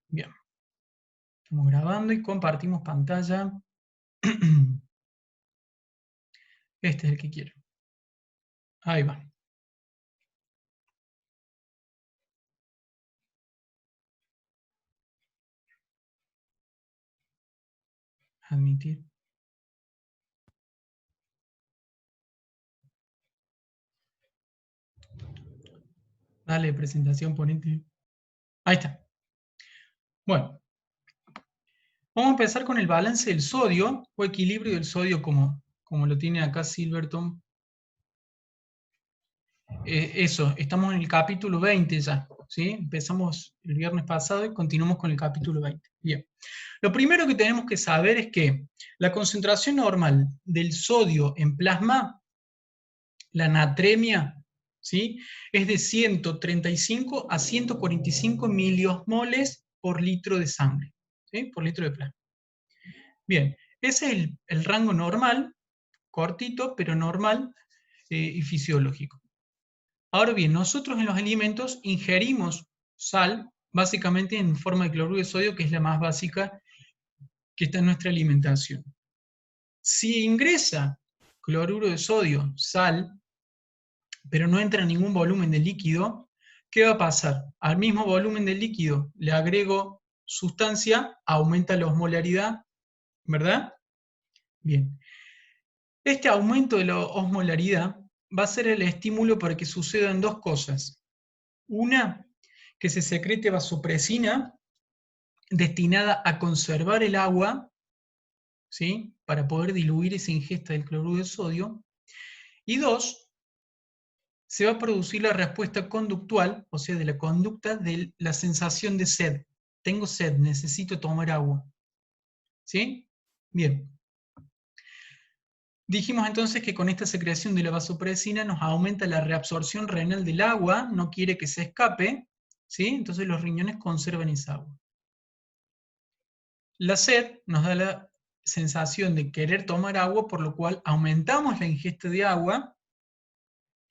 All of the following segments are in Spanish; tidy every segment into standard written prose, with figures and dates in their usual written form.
Bien. Estamos grabando y compartimos pantalla. Este es el que quiero. Ahí va. Admitir. Dale, presentación, ponete. Ahí está. Bueno, vamos a empezar con el balance del sodio o equilibrio del sodio como lo tiene acá Silverton. Eso, estamos en el capítulo 20 ya, ¿sí? Empezamos el viernes pasado y continuamos con el capítulo 20. Bien. Lo primero que tenemos que saber es que la concentración normal del sodio en plasma, la natremia, ¿sí?, es de 135 a 145 miliosmoles por litro de sangre, ¿sí?, por litro de plasma. Bien, ese es el rango normal, cortito, pero normal y fisiológico. Ahora bien, nosotros en los alimentos ingerimos sal, básicamente en forma de cloruro de sodio, que es la más básica que está en nuestra alimentación. Si ingresa cloruro de sodio, sal, pero no entra en ningún volumen de líquido, ¿qué va a pasar? Al mismo volumen de líquido le agrego sustancia, aumenta la osmolaridad, ¿verdad? Bien. Este aumento de la osmolaridad va a ser el estímulo para que sucedan dos cosas. Una, que se secrete vasopresina destinada a conservar el agua, ¿sí?, para poder diluir esa ingesta del cloruro de sodio. Y dos, se va a producir la respuesta conductual, o sea, de la conducta de la sensación de sed. Tengo sed, necesito tomar agua. ¿Sí? Bien. Dijimos entonces que con esta secreción de la vasopresina nos aumenta la reabsorción renal del agua, no quiere que se escape, ¿sí? Entonces los riñones conservan esa agua. La sed nos da la sensación de querer tomar agua, por lo cual aumentamos la ingesta de agua,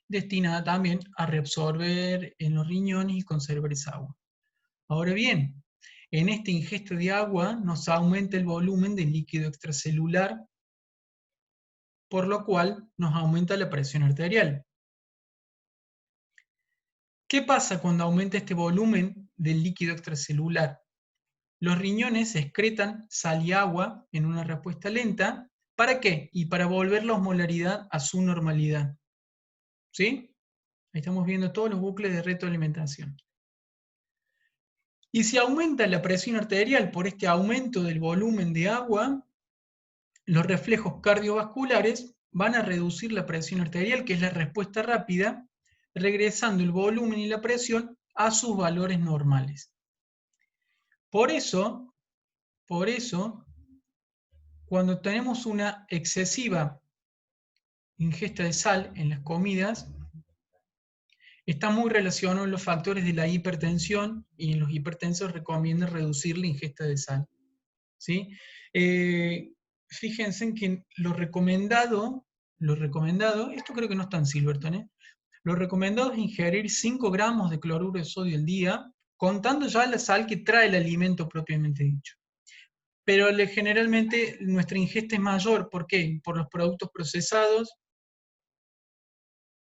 destinada también a reabsorber en los riñones y conservar esa agua. Ahora bien, en esta ingesta de agua nos aumenta el volumen del líquido extracelular, por lo cual nos aumenta la presión arterial. ¿Qué pasa cuando aumenta este volumen del líquido extracelular? Los riñones excretan sal y agua en una respuesta lenta. ¿Para qué? Y para volver la osmolaridad a su normalidad. ¿Sí? Ahí estamos viendo todos los bucles de retroalimentación. Y si aumenta la presión arterial por este aumento del volumen de agua, los reflejos cardiovasculares van a reducir la presión arterial, que es la respuesta rápida, regresando el volumen y la presión a sus valores normales. Por eso, cuando tenemos una excesiva ingesta de sal en las comidas, está muy relacionado con los factores de la hipertensión, y en los hipertensos recomienda reducir la ingesta de sal. ¿Sí? Fíjense en que lo recomendado, esto creo que no está en Silverton, lo recomendado es ingerir 5 gramos de cloruro de sodio al día, contando ya la sal que trae el alimento propiamente dicho. Pero generalmente nuestra ingesta es mayor, ¿por qué? Por los productos procesados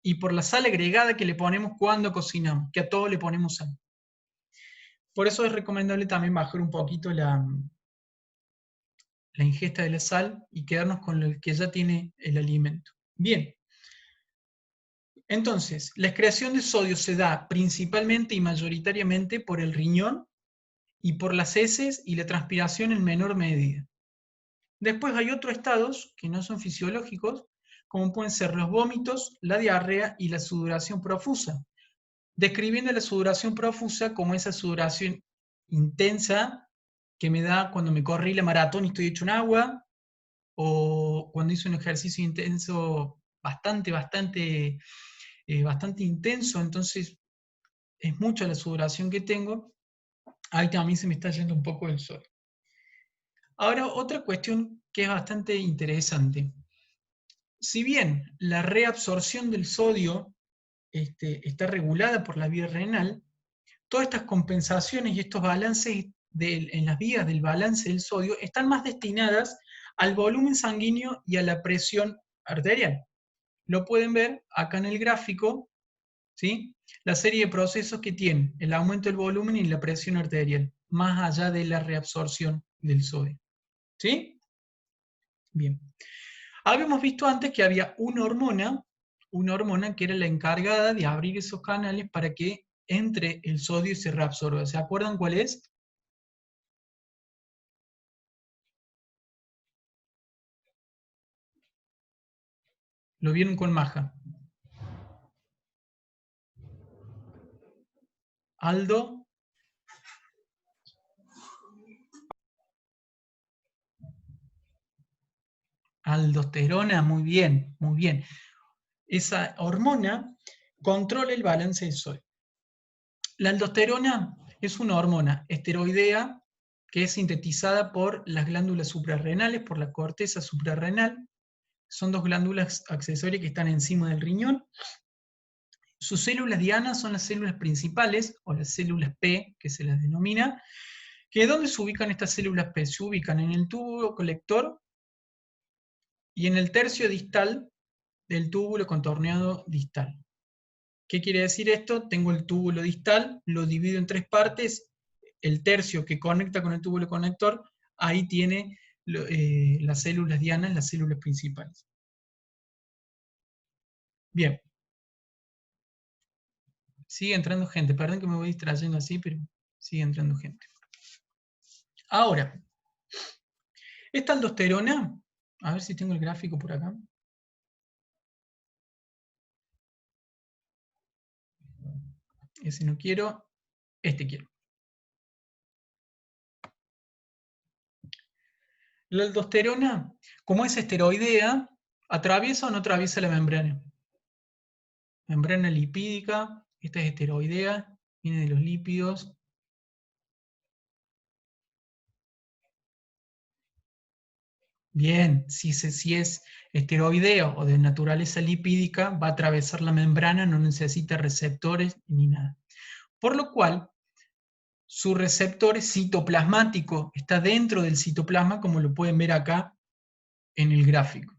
y por la sal agregada que le ponemos cuando cocinamos, que a todo le ponemos sal. Por eso es recomendable también bajar un poquito la ingesta de la sal y quedarnos con lo que ya tiene el alimento. Bien, entonces, la excreción de sodio se da principalmente y mayoritariamente por el riñón y por las heces y la transpiración en menor medida. Después hay otros estados que no son fisiológicos, como pueden ser los vómitos, la diarrea y la sudoración profusa, describiendo la sudoración profusa como esa sudoración intensa que me da cuando me corrí la maratón y estoy hecho un agua, o cuando hice un ejercicio intenso bastante intenso, entonces es mucha la sudoración que tengo, ahí también se me está yendo un poco el sol. Ahora, otra cuestión que es bastante interesante. Si bien la reabsorción del sodio está regulada por la vía renal, todas estas compensaciones y estos balances en las vías del balance del sodio están más destinadas al volumen sanguíneo y a la presión arterial. Lo pueden ver acá en el gráfico, ¿sí? La serie de procesos que tienen el aumento del volumen y la presión arterial, más allá de la reabsorción del sodio. ¿Sí? Bien. Habíamos visto antes que había una hormona que era la encargada de abrir esos canales para que entre el sodio y se reabsorba. ¿Se acuerdan cuál es? Lo vieron con Maja. Aldo. Aldosterona, muy bien, muy bien. Esa hormona controla el balance del sodio. La aldosterona es una hormona esteroidea que es sintetizada por las glándulas suprarrenales, por la corteza suprarrenal. Son dos glándulas accesorias que están encima del riñón. Sus células dianas son las células principales, o las células P, que se las denomina. ¿Dónde se ubican estas células P? Se ubican en el túbulo colector y en el tercio distal del túbulo contorneado distal. ¿Qué quiere decir esto? Tengo el túbulo distal, lo divido en tres partes, el tercio que conecta con el túbulo conector, ahí tiene las células dianas, las células principales. Bien. Sigue entrando gente, perdón que me voy distrayendo así, pero sigue entrando gente. Ahora, esta aldosterona, a ver si tengo el gráfico por acá. Ese no quiero, este quiero. La aldosterona, como es esteroidea, ¿atraviesa o no atraviesa la membrana? Membrana lipídica, esta es esteroidea, viene de los lípidos. Bien, si es esteroideo o de naturaleza lipídica, va a atravesar la membrana, no necesita receptores ni nada. Por lo cual, su receptor es citoplasmático, está dentro del citoplasma, como lo pueden ver acá en el gráfico.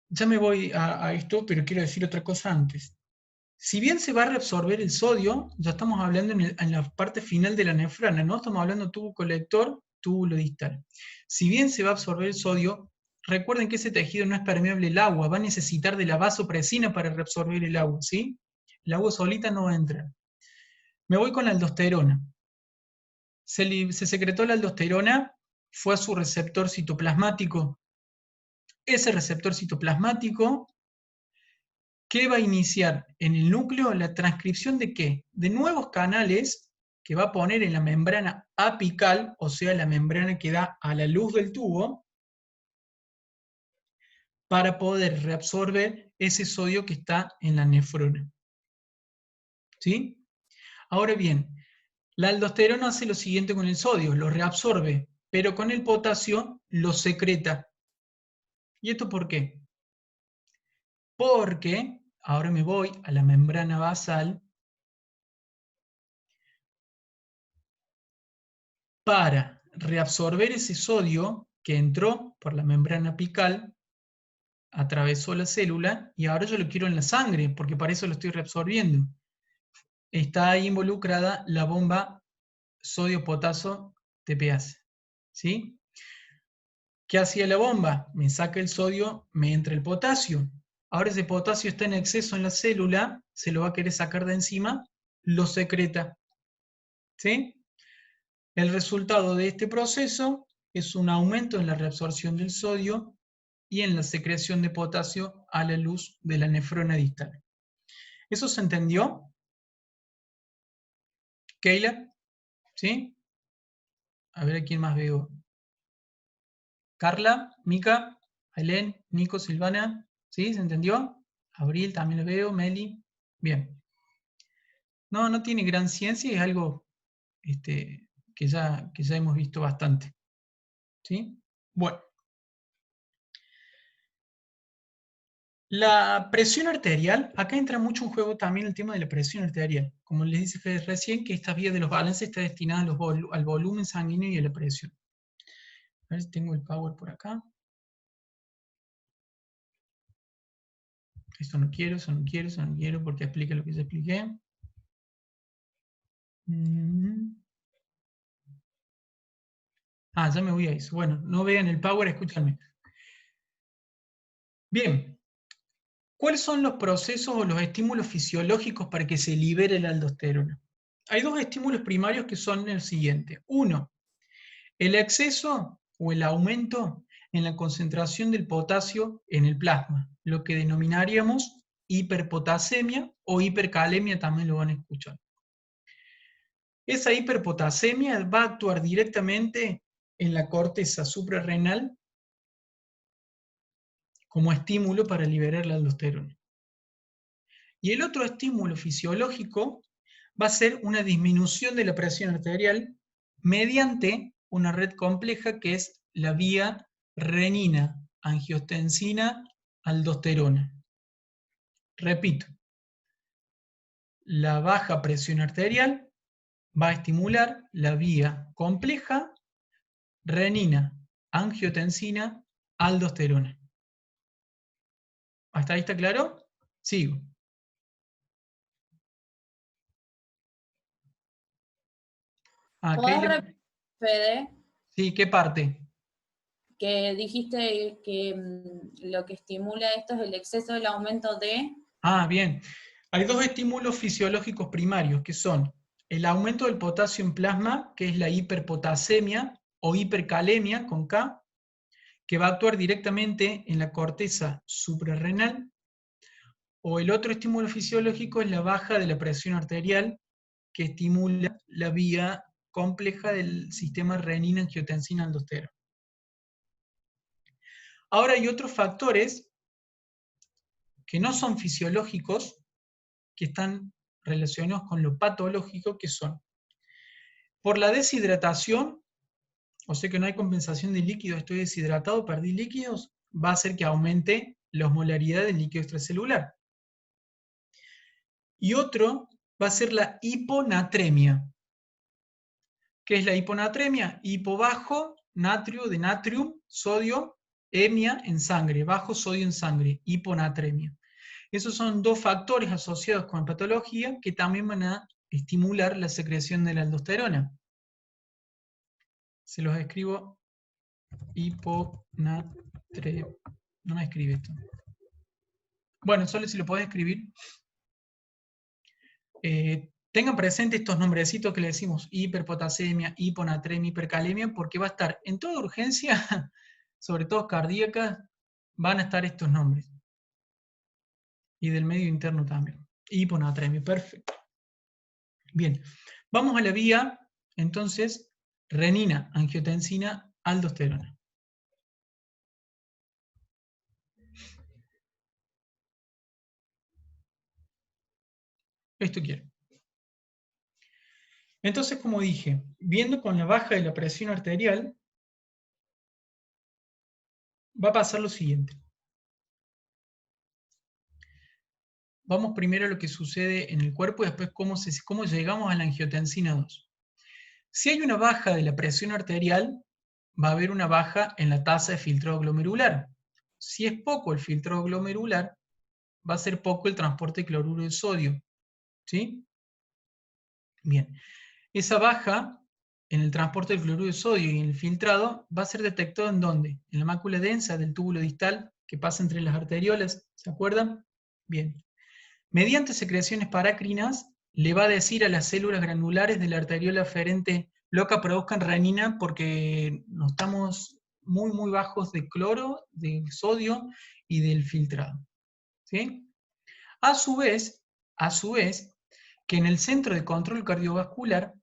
Ya me voy a esto, pero quiero decir otra cosa antes. Si bien se va a reabsorber el sodio, ya estamos hablando en la parte final de la nefrona, ¿no? Estamos hablando de tubo colector, túbulo distal. Si bien se va a absorber el sodio, recuerden que ese tejido no es permeable al agua, va a necesitar de la vasopresina para reabsorber el agua, ¿sí? El agua solita no va a entrar. Me voy con la aldosterona. Se secretó la aldosterona, fue a su receptor citoplasmático. Ese receptor citoplasmático, ¿qué va a iniciar en el núcleo? La transcripción de ¿qué? De nuevos canales que va a poner en la membrana apical, o sea, la membrana que da a la luz del tubo, para poder reabsorber ese sodio que está en la nefrona. ¿Sí? Ahora bien, la aldosterona hace lo siguiente con el sodio, lo reabsorbe, pero con el potasio lo secreta. ¿Y esto por qué? Porque, ahora me voy a la membrana basal, para reabsorber ese sodio que entró por la membrana apical, atravesó la célula, y ahora yo lo quiero en la sangre, porque para eso lo estoy reabsorbiendo. Está ahí involucrada la bomba sodio-potasio TPase. ¿Sí? ¿Qué hacía la bomba? Me saca el sodio, me entra el potasio. Ahora ese potasio está en exceso en la célula, se lo va a querer sacar de encima, lo secreta. ¿Sí? El resultado de este proceso es un aumento en la reabsorción del sodio y en la secreción de potasio a la luz de la nefrona distal. ¿Eso se entendió? ¿Keila? ¿Sí? A ver a quién más veo. Carla, Mica, Ailén, Nico, Silvana. ¿Sí? ¿Se entendió? Abril también lo veo, Meli. Bien. No tiene gran ciencia, es algo que ya hemos visto bastante. ¿Sí? Bueno. La presión arterial, acá entra mucho en juego también el tema de la presión arterial. Como les dice Fede recién, que esta vía de los balances está destinada al volumen sanguíneo y a la presión. A ver si tengo el power por acá. Esto no quiero, eso no quiero, eso no quiero, porque explica lo que ya expliqué. Ya me voy a eso. Bueno, no vean el power, escúchame. Bien, ¿cuáles son los procesos o los estímulos fisiológicos para que se libere la aldosterona? Hay dos estímulos primarios que son el siguiente. Uno, el exceso o el aumento en la concentración del potasio en el plasma, lo que denominaríamos hiperpotasemia o hipercalemia, también lo van a escuchar. Esa hiperpotasemia va a actuar directamente en la corteza suprarrenal como estímulo para liberar la aldosterona. Y el otro estímulo fisiológico va a ser una disminución de la presión arterial mediante una red compleja que es la vía renina, angiotensina, aldosterona. Repito, la baja presión arterial va a estimular la vía compleja renina, angiotensina, aldosterona. ¿Hasta ahí está claro? Sigo. ¿Podés repetir, Fede? Sí, ¿qué parte? Que dijiste que lo que estimula esto es el exceso del aumento de... Bien. Hay dos estímulos fisiológicos primarios, que son el aumento del potasio en plasma, que es la hiperpotasemia o hipercalemia con K, que va a actuar directamente en la corteza suprarrenal, o el otro estímulo fisiológico es la baja de la presión arterial, que estimula la vía compleja del sistema renina-angiotensina-aldosterona. Ahora hay otros factores que no son fisiológicos, que están relacionados con lo patológico, que son por la deshidratación, o sea que no hay compensación de líquidos, estoy deshidratado, perdí líquidos, va a hacer que aumente la osmolaridad del líquido extracelular. Y otro va a ser la hiponatremia. ¿Qué es la hiponatremia? Hipo bajo, natrio de natrium, sodio, emia en sangre, bajo sodio en sangre, hiponatremia. Esos son dos factores asociados con patología que también van a estimular la secreción de la aldosterona. Se los escribo. Hiponatremia. No me escribe esto. Bueno, solo si lo podés escribir. Tengan presente estos nombrecitos que le decimos: hiperpotasemia, hiponatremia, hipercalemia, porque va a estar en toda urgencia, sobre todo cardíaca, van a estar estos nombres. Y del medio interno también. Hiponatremia, perfecto. Bien, vamos a la vía, entonces, renina, angiotensina, aldosterona. Esto quiero. Entonces, como dije, viendo con la baja de la presión arterial, va a pasar lo siguiente. Vamos primero a lo que sucede en el cuerpo y después cómo llegamos a la angiotensina 2. Si hay una baja de la presión arterial, va a haber una baja en la tasa de filtrado glomerular. Si es poco el filtrado glomerular, va a ser poco el transporte de cloruro de sodio. ¿Sí? Bien. Esa baja en el transporte del cloruro de sodio y en el filtrado va a ser detectado ¿en dónde? En la mácula densa del túbulo distal que pasa entre las arteriolas. ¿Se acuerdan? Bien. Mediante secreciones parácrinas, le va a decir a las células granulares de la arteriola aferente: loca, produzcan renina porque no estamos muy, muy bajos de cloro, de sodio y del filtrado. ¿Sí? A su vez, que en el centro de control cardiovascular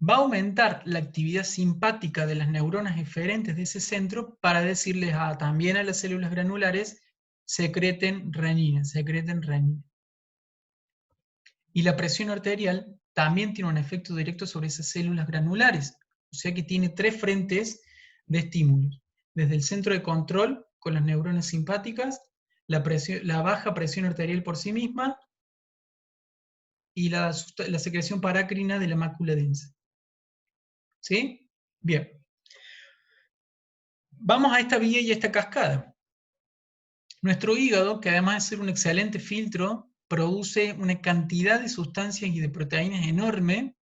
va a aumentar la actividad simpática de las neuronas eferentes de ese centro para decirles también a las células granulares: secreten renina, secreten renina. Y la presión arterial también tiene un efecto directo sobre esas células granulares, o sea que tiene tres frentes de estímulos, desde el centro de control con las neuronas simpáticas, la baja presión arterial por sí misma y la secreción parácrina de la mácula densa. ¿Sí? Bien. Vamos a esta vía y a esta cascada. Nuestro hígado, que además de ser un excelente filtro, produce una cantidad de sustancias y de proteínas enorme,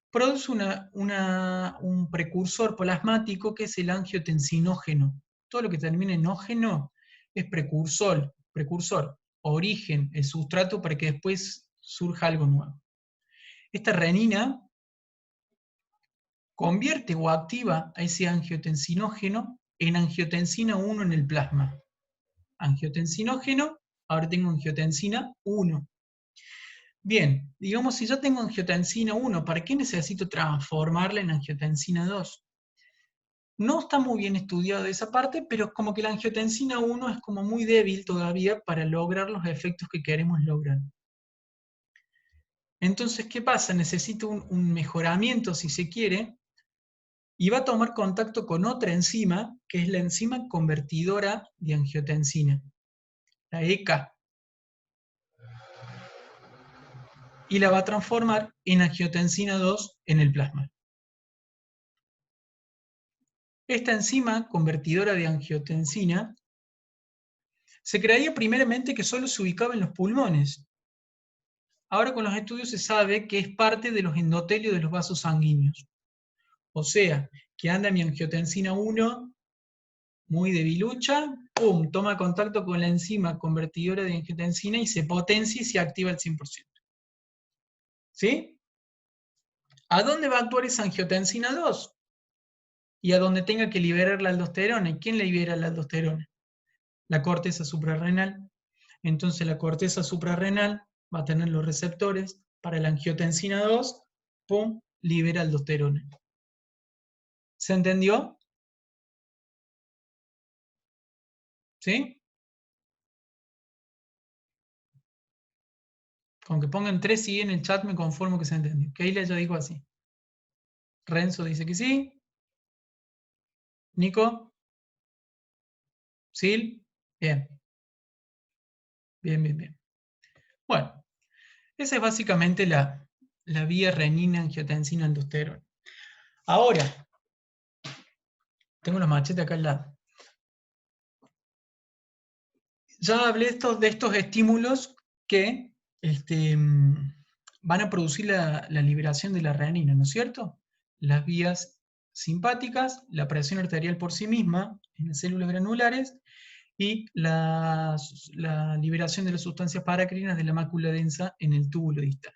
produce un precursor plasmático que es el angiotensinógeno. Todo lo que termina en ógeno es precursor, origen, el sustrato para que después surja algo nuevo. Esta renina convierte o activa a ese angiotensinógeno en angiotensina 1 en el plasma. Angiotensinógeno, ahora tengo angiotensina 1. Bien, digamos, si yo tengo angiotensina 1, ¿para qué necesito transformarla en angiotensina 2? No está muy bien estudiado esa parte, pero como que la angiotensina 1 es como muy débil todavía para lograr los efectos que queremos lograr. Entonces, ¿qué pasa? Necesito un mejoramiento, si se quiere, y va a tomar contacto con otra enzima, que es la enzima convertidora de angiotensina, la ECA, y la va a transformar en angiotensina 2 en el plasma. Esta enzima convertidora de angiotensina se creía primeramente que solo se ubicaba en los pulmones. Ahora con los estudios se sabe que es parte de los endotelios de los vasos sanguíneos. O sea, que anda mi angiotensina 1 muy debilucha, ¡pum!, toma contacto con la enzima convertidora de angiotensina y se potencia y se activa al 100%. ¿Sí? ¿A dónde va a actuar esa angiotensina 2? Y a donde tenga que liberar la aldosterona. ¿Y quién libera la aldosterona? La corteza suprarrenal. Entonces la corteza suprarrenal va a tener los receptores para la angiotensina 2, ¡pum!, libera aldosterona. ¿Se entendió? ¿Sí? Con que pongan 3 sí en el chat me conformo que se entendió. Keila ya dijo así. Renzo dice que sí. Nico. Sil. Bien. Bien, bien, bien. Bueno, esa es básicamente la vía renina-angiotensina-aldosterona. Ahora, tengo los machetes acá al lado. Ya hablé de estos estímulos que van a producir la liberación de la renina, ¿no es cierto? Las vías simpáticas, la presión arterial por sí misma en las células granulares y la liberación de las sustancias paracrinas de la mácula densa en el túbulo distal.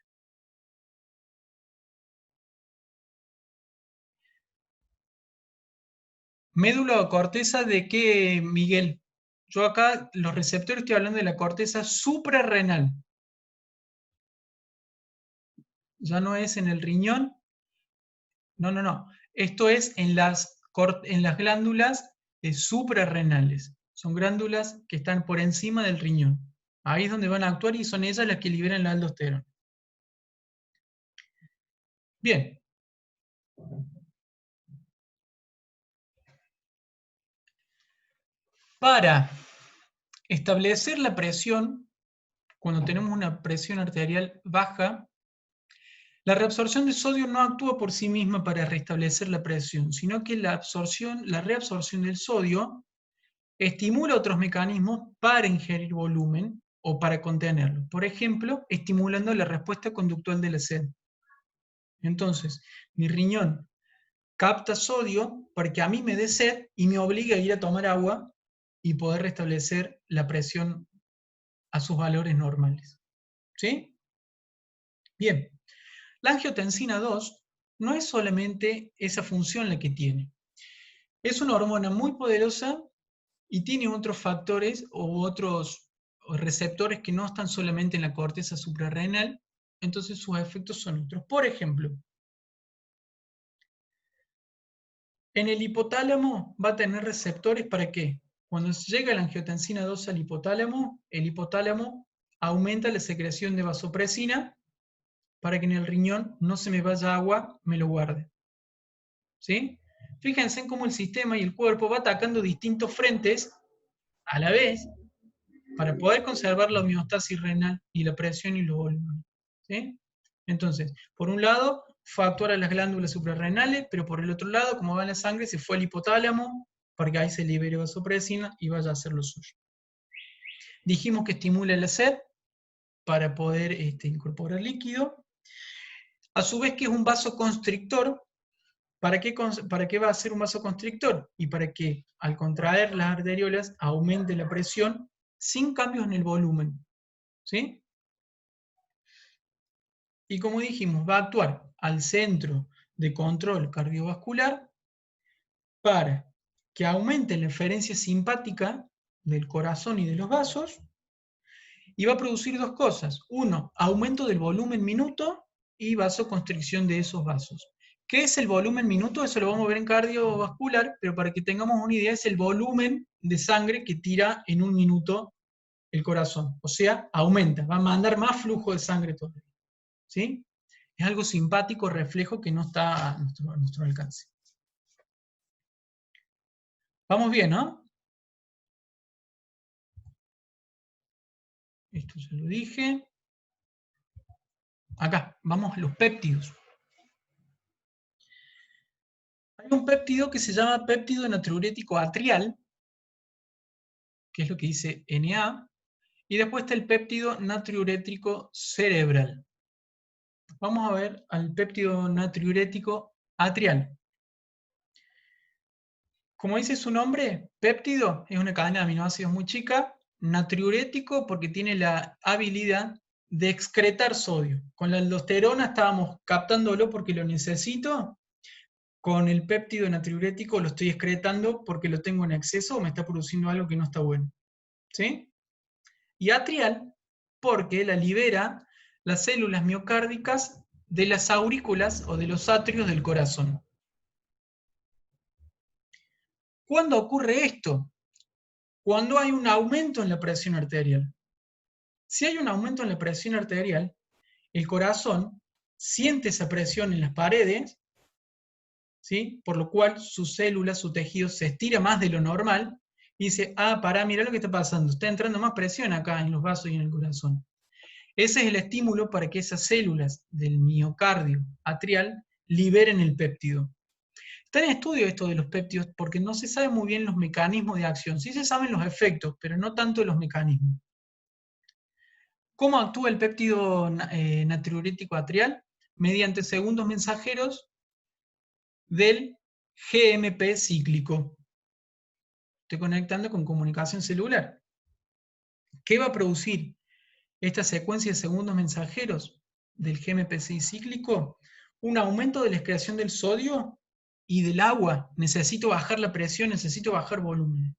Médula o corteza de qué, Miguel? Yo acá, los receptores, estoy hablando de la corteza suprarrenal. Ya no es en el riñón. No, no, no. Esto es en las glándulas suprarrenales. Son glándulas que están por encima del riñón. Ahí es donde van a actuar y son ellas las que liberan la aldosterona. Bien. Para establecer la presión, cuando tenemos una presión arterial baja, la reabsorción de sodio no actúa por sí misma para restablecer la presión, sino que la reabsorción del sodio estimula otros mecanismos para ingerir volumen o para contenerlo. Por ejemplo, estimulando la respuesta conductual de la sed. Entonces, mi riñón capta sodio para que a mí me dé sed y me obligue a ir a tomar agua y poder restablecer la presión a sus valores normales. ¿Sí? Bien. La angiotensina 2 no es solamente esa función la que tiene. Es una hormona muy poderosa y tiene otros factores o otros receptores que no están solamente en la corteza suprarrenal, entonces sus efectos son otros. Por ejemplo, en el hipotálamo va a tener receptores para qué. Cuando llega la angiotensina 2 al hipotálamo, el hipotálamo aumenta la secreción de vasopresina para que en el riñón no se me vaya agua, me lo guarde. ¿Sí? Fíjense en cómo el sistema y el cuerpo va atacando distintos frentes a la vez para poder conservar la homeostasis renal y la presión y los volúmenes. ¿Sí? Entonces, por un lado, fue a actuar a las glándulas suprarrenales, pero por el otro lado, como va en la sangre, se fue al hipotálamo, para que ahí se libere vasopresina y vaya a hacer lo suyo. Dijimos que estimula la sed para poder incorporar líquido. A su vez que es un vasoconstrictor. ¿Para qué va a ser un vasoconstrictor? Y para que al contraer las arteriolas aumente la presión sin cambios en el volumen. ¿Sí? Y como dijimos, va a actuar al centro de control cardiovascular para que aumente la eferencia simpática del corazón y de los vasos, y va a producir dos cosas. Uno, aumento del volumen minuto y vasoconstricción de esos vasos. ¿Qué es el volumen minuto? Eso lo vamos a ver en cardiovascular, pero para que tengamos una idea, es el volumen de sangre que tira en un minuto el corazón. O sea, aumenta, va a mandar más flujo de sangre todavía. ¿Sí? Es algo simpático, reflejo que no está a nuestro alcance. Vamos bien, ¿no? Esto ya lo dije. Acá, vamos a los péptidos. Hay un péptido que se llama péptido natriurético atrial, que es lo que dice Na, y después está el péptido natriurético cerebral. Vamos a ver al péptido natriurético atrial. Como dice su nombre, péptido es una cadena de aminoácidos muy chica, natriurético porque tiene la habilidad de excretar sodio. Con la aldosterona estábamos captándolo porque lo necesito, con el péptido natriurético lo estoy excretando porque lo tengo en exceso o me está produciendo algo que no está bueno. ¿Sí? Y atrial porque la libera las células miocárdicas de las aurículas o de los atrios del corazón. ¿Cuándo ocurre esto? Cuando hay un aumento en la presión arterial. Si hay un aumento en la presión arterial, el corazón siente esa presión en las paredes, ¿sí? Por lo cual sus células, su tejido se estira más de lo normal y dice, pará, mira lo que está pasando, está entrando más presión acá en los vasos y en el corazón. Ese es el estímulo para que esas células del miocardio atrial liberen el péptido. Está en estudio esto de los péptidos porque no se sabe muy bien los mecanismos de acción. Sí se saben los efectos, pero no tanto los mecanismos. ¿Cómo actúa el péptido natriurético atrial? Mediante segundos mensajeros del GMP cíclico. Estoy conectando con comunicación celular. ¿Qué va a producir esta secuencia de segundos mensajeros del GMP6 cíclico? Un aumento de la excreción del sodio y del agua. Necesito bajar la presión, necesito bajar volumen.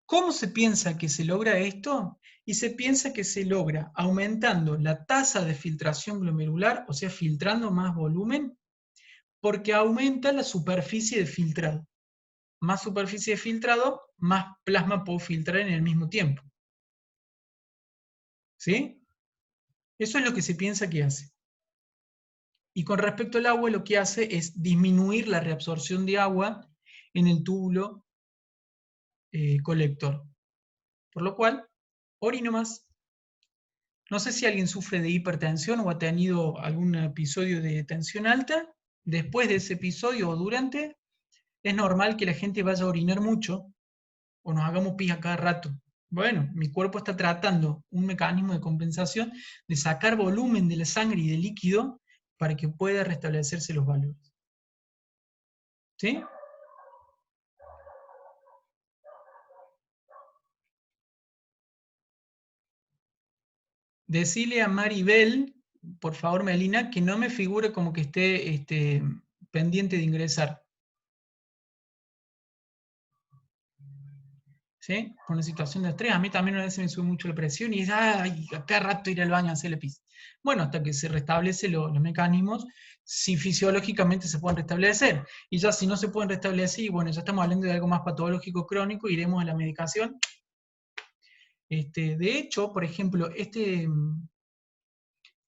¿Cómo se piensa que se logra esto? Y se piensa que se logra aumentando la tasa de filtración glomerular, o sea, filtrando más volumen, porque aumenta la superficie de filtrado. Más superficie de filtrado, más plasma puedo filtrar en el mismo tiempo. ¿Sí? Eso es lo que se piensa que hace. Y con respecto al agua, lo que hace es disminuir la reabsorción de agua en el túbulo colector. Por lo cual, orino más. No sé si alguien sufre de hipertensión o ha tenido algún episodio de tensión alta. Después de ese episodio o durante, es normal que la gente vaya a orinar mucho o nos hagamos pis a cada rato. Bueno, mi cuerpo está tratando un mecanismo de compensación de sacar volumen de la sangre y del líquido para que pueda restablecerse los valores. ¿Sí? Decile a Maribel, por favor, Melina, que no me figure como que esté pendiente de ingresar. ¿Sí? Por una situación de estrés. A mí también a veces me sube mucho la presión y es, ay, a cada rato ir al baño a hacerle pis. Bueno, hasta que se restablecen los mecanismos, si fisiológicamente se pueden restablecer. Y ya si no se pueden restablecer, y bueno, ya estamos hablando de algo más patológico crónico, iremos a la medicación. De hecho, por ejemplo, este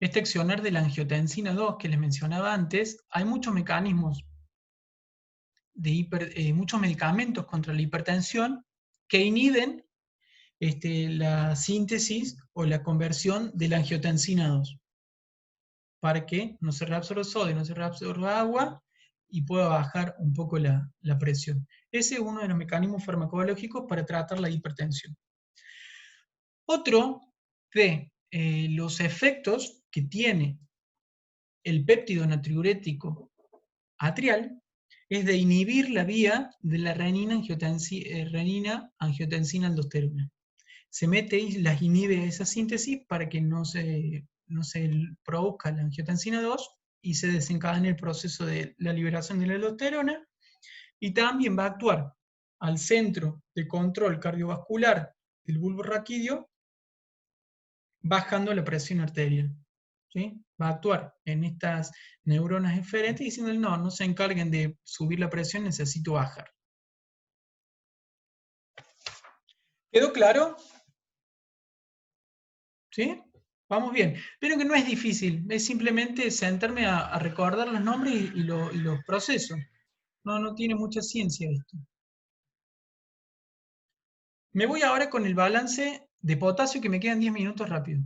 accionar de la angiotensina 2 que les mencionaba antes, hay muchos mecanismos, muchos medicamentos contra la hipertensión que inhiben la síntesis o la conversión de la angiotensina 2, para que no se reabsorba sodio, no se reabsorba agua y pueda bajar un poco la presión. Ese es uno de los mecanismos farmacológicos para tratar la hipertensión. Otro de los efectos que tiene el péptido natriurético atrial es de inhibir la vía de la renina-angiotensina-aldosterona. Se mete y las inhibe esa síntesis para que no se produzca la angiotensina 2 y se desencadene el proceso de la liberación de la aldosterona, y también va a actuar al centro de control cardiovascular del bulbo raquídeo, bajando la presión arterial. ¿Sí? Va a actuar en estas neuronas eferentes diciendo, no se encarguen de subir la presión, necesito bajar. ¿Quedó claro? ¿Sí? Vamos bien. Pero que no es difícil, es simplemente sentarme a recordar los nombres y los procesos. No tiene mucha ciencia esto. Me voy ahora con el balance de potasio, que me quedan 10 minutos rápido.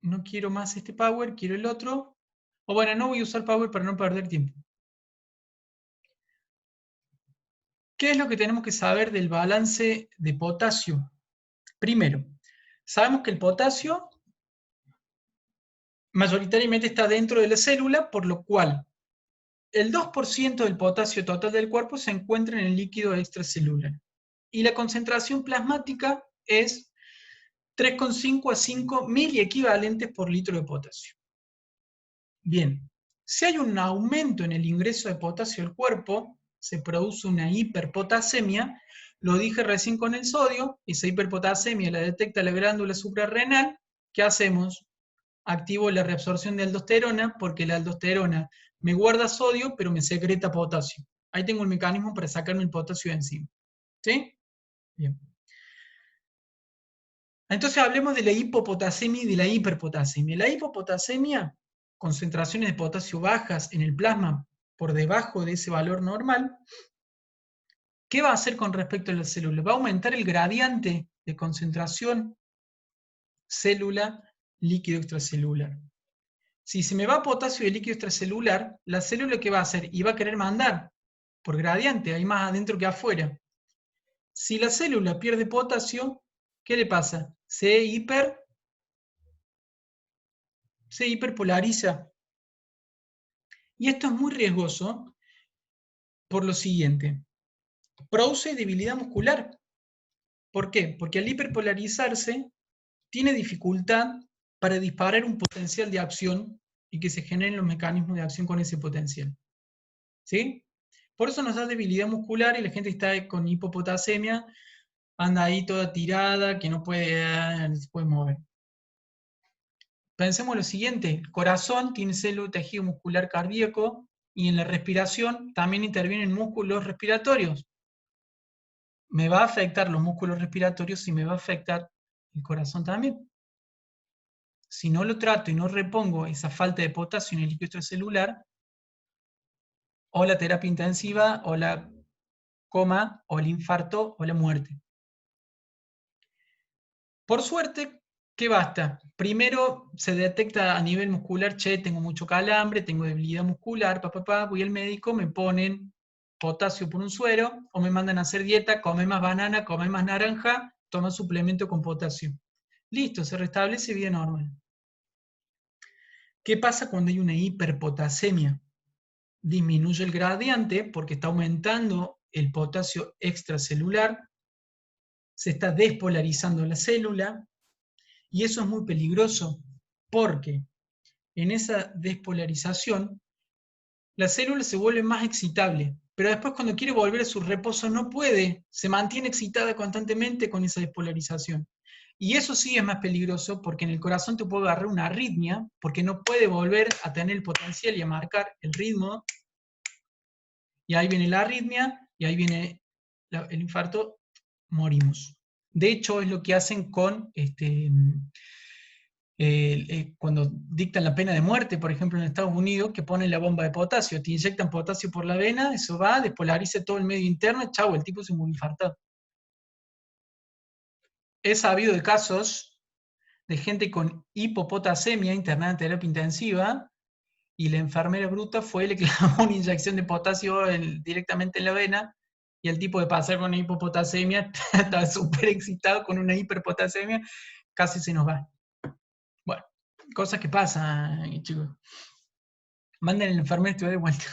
No quiero más este power, quiero el otro. O bueno, no voy a usar power para no perder tiempo. ¿Qué es lo que tenemos que saber del balance de potasio? Primero, sabemos que el potasio mayoritariamente está dentro de la célula, por lo cual el 2% del potasio total del cuerpo se encuentra en el líquido extracelular. Y la concentración plasmática es 3,5 a 5 miliequivalentes por litro de potasio. Bien, si hay un aumento en el ingreso de potasio al cuerpo, se produce una hiperpotasemia. Lo dije recién con el sodio, esa hiperpotasemia la detecta la glándula suprarrenal. ¿Qué hacemos? Activo la reabsorción de aldosterona, porque la aldosterona me guarda sodio, pero me secreta potasio. Ahí tengo un mecanismo para sacarme el potasio de encima. ¿Sí? Bien. Entonces hablemos de la hipopotasemia y de la hiperpotasemia. La hipopotasemia, concentraciones de potasio bajas en el plasma por debajo de ese valor normal, ¿qué va a hacer con respecto a la célula? Va a aumentar el gradiente de concentración célula líquido extracelular. Si se me va potasio de líquido extracelular, la célula ¿qué va a hacer? Y va a querer mandar por gradiente, hay más adentro que afuera. Si la célula pierde potasio, ¿qué le pasa? Se hiperpolariza. Y esto es muy riesgoso por lo siguiente. Produce debilidad muscular. ¿Por qué? Porque al hiperpolarizarse tiene dificultad para disparar un potencial de acción y que se generen los mecanismos de acción con ese potencial. ¿Sí? Por eso nos da debilidad muscular y la gente está con hipopotasemia, anda ahí toda tirada, que no se puede mover. Pensemos lo siguiente, el corazón tiene células, tejido muscular cardíaco, y en la respiración también intervienen músculos respiratorios. Me va a afectar los músculos respiratorios y me va a afectar el corazón también. Si no lo trato y no repongo esa falta de potasio en el líquido extracelular, o la terapia intensiva, o la coma, o el infarto, o la muerte. Por suerte, ¿qué basta? Primero se detecta a nivel muscular, che, tengo mucho calambre, tengo debilidad muscular, voy al médico, me ponen potasio por un suero, o me mandan a hacer dieta, come más banana, come más naranja, toma suplemento con potasio. Listo, se restablece vida normal. ¿Qué pasa cuando hay una hiperpotasemia? Disminuye el gradiente porque está aumentando el potasio extracelular, se está despolarizando la célula, y eso es muy peligroso porque en esa despolarización la célula se vuelve más excitable, pero después cuando quiere volver a su reposo no puede, se mantiene excitada constantemente con esa despolarización. Y eso sí es más peligroso porque en el corazón te puede agarrar una arritmia, porque no puede volver a tener el potencial y a marcar el ritmo, y ahí viene la arritmia, y ahí viene el infarto, morimos. De hecho, es lo que hacen con cuando dictan la pena de muerte, por ejemplo en Estados Unidos, que ponen la bomba de potasio, te inyectan potasio por la vena, eso va, despolariza todo el medio interno, chau, el tipo se murió infartado. he sabido de casos de gente con hipopotasemia internada en terapia intensiva y la enfermera bruta fue y le clavó una inyección de potasio directamente en la vena y el tipo de pasar con una hipopotasemia estaba súper excitado con una hiperpotasemia, casi se nos va. Bueno, cosas que pasan, chicos. Manden al enfermero y te va de vuelta.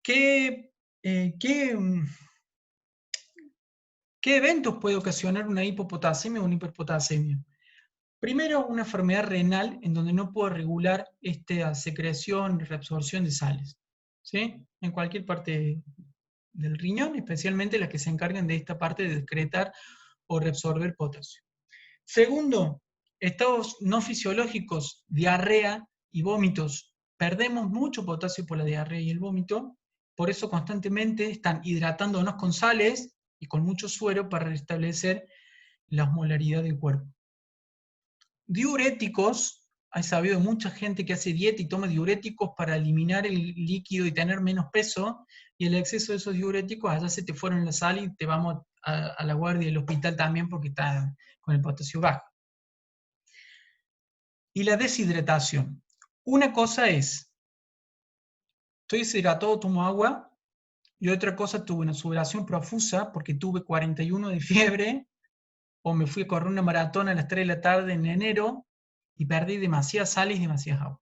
¿Qué, qué, ¿Qué eventos puede ocasionar una hipopotasemia o una hiperpotasemia? Primero, una enfermedad renal en donde no puedo regular esta secreción y reabsorción de sales, ¿sí? En cualquier parte del riñón, especialmente las que se encargan de esta parte de excretar o reabsorber potasio. Segundo, estados no fisiológicos, diarrea y vómitos. Perdemos mucho potasio por la diarrea y el vómito, por eso constantemente están hidratándonos con sales y con mucho suero para restablecer la osmolaridad del cuerpo. Diuréticos, hay sabido mucha gente que hace dieta y toma diuréticos para eliminar el líquido y tener menos peso, y el exceso de esos diuréticos allá se te fueron la sal y te vamos a la guardia del hospital también porque está con el potasio bajo. Y la deshidratación. Una cosa es, estoy deshidratado, tomo agua, y otra cosa, tuve una sudoración profusa porque tuve 41 de fiebre, o me fui a correr una maratón a las 3 de la tarde en enero y perdí demasiadas sales y demasiadas agua.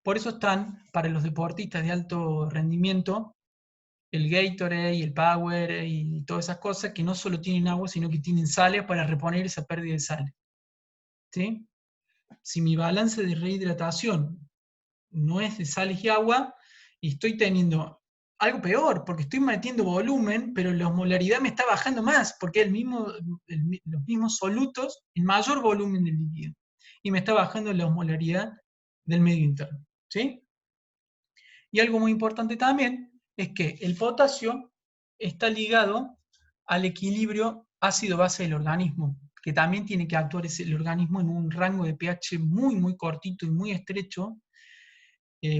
Por eso están, para los deportistas de alto rendimiento, el Gatorade y el Power y todas esas cosas que no solo tienen agua, sino que tienen sales para reponer esa pérdida de sales. ¿Sí? Si mi balance de rehidratación no es de sales y agua, y estoy teniendo algo peor, porque estoy metiendo volumen, pero la osmolaridad me está bajando más, porque los mismos solutos en mayor volumen de líquido, y me está bajando la osmolaridad del medio interno. ¿Sí? Y algo muy importante también es que el potasio está ligado al equilibrio ácido-base del organismo, que también tiene que actuar el organismo en un rango de pH muy, muy cortito y muy estrecho.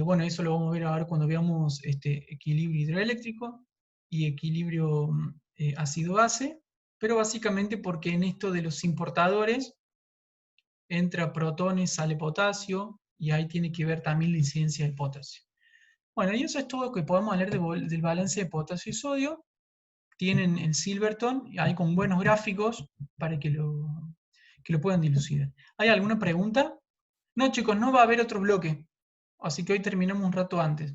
Bueno, eso lo vamos a ver ahora cuando veamos equilibrio hidroeléctrico y equilibrio ácido-base, pero básicamente porque en esto de los importadores entra protones, sale potasio, y ahí tiene que ver también la incidencia del potasio. Bueno, y eso es todo lo que podemos hablar del balance de potasio y sodio. Tienen el Silverton, ahí con buenos gráficos para que lo puedan dilucidar. ¿Hay alguna pregunta? No, chicos, no va a haber otro bloque. Así que hoy terminamos un rato antes.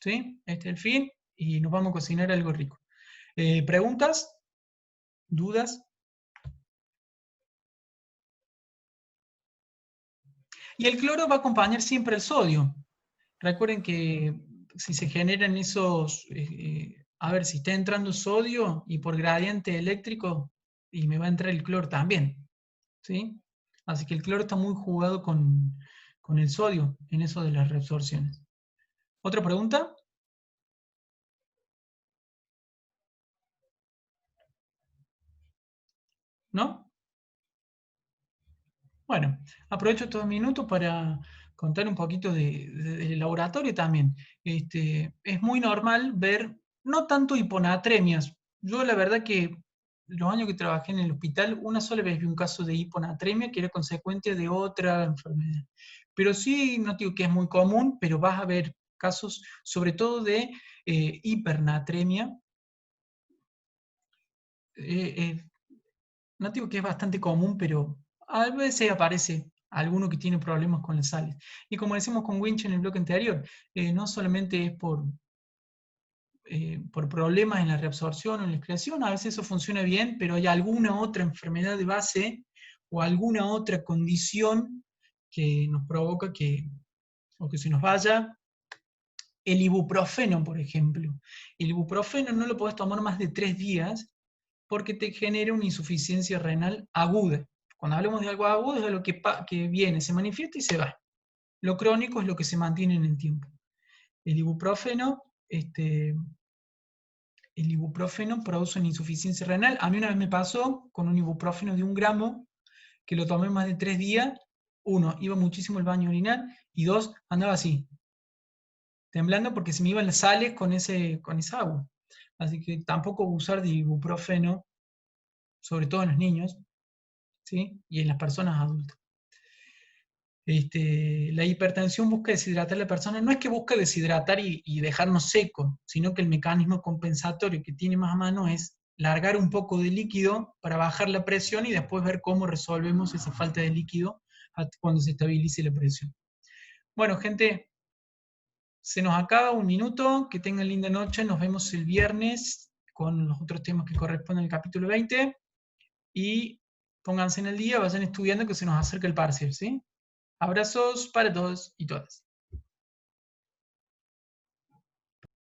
¿Sí? Este es el fin y nos vamos a cocinar algo rico. ¿Preguntas? ¿Dudas? Y el cloro va a acompañar siempre el sodio. Recuerden que si se generan esos, a ver, si está entrando sodio y por gradiente eléctrico, y me va a entrar el cloro también, ¿sí? Así que el cloro está muy jugado con el sodio en eso de las reabsorciones. ¿Otra pregunta? ¿No? Bueno, aprovecho estos minutos para contar un poquito del laboratorio también. Es muy normal ver, no tanto hiponatremias. Yo la verdad que los años que trabajé en el hospital, una sola vez vi un caso de hiponatremia que era consecuencia de otra enfermedad. Pero sí, no digo que es muy común, pero vas a ver casos sobre todo de hipernatremia. Eh, eh, no digo que es bastante común, pero a veces aparece alguno que tiene problemas con las sales. Y como decimos con Winch en el bloque anterior, no solamente es por problemas en la reabsorción o en la excreción, a veces eso funciona bien, pero hay alguna otra enfermedad de base o alguna otra condición que nos provoca o que se nos vaya. El ibuprofeno, por ejemplo. El ibuprofeno no lo podés tomar más de 3 días porque te genera una insuficiencia renal aguda. Cuando hablamos de algo agudo es algo que viene, se manifiesta y se va. Lo crónico es lo que se mantiene en el tiempo. El ibuprofeno, produce una insuficiencia renal. A mí una vez me pasó con un ibuprofeno de 1 gramo, que lo tomé más de 3 días. 1, iba muchísimo al baño a orinar, y 2, andaba así, temblando porque se me iban las sales con esa agua. Así que tampoco usar de ibuprofeno sobre todo en los niños, ¿sí? Y en las personas adultas. La hipertensión busca deshidratar a la persona, no es que busca deshidratar y dejarnos secos, sino que el mecanismo compensatorio que tiene más a mano es largar un poco de líquido para bajar la presión y después ver cómo resolvemos esa falta de líquido cuando se estabilice la presión. Bueno, gente, se nos acaba un minuto, que tengan linda noche, nos vemos el viernes con los otros temas que corresponden al capítulo 20 y pónganse en el día, vayan estudiando que se nos acerca el parcial, ¿sí? Abrazos para todos y todas.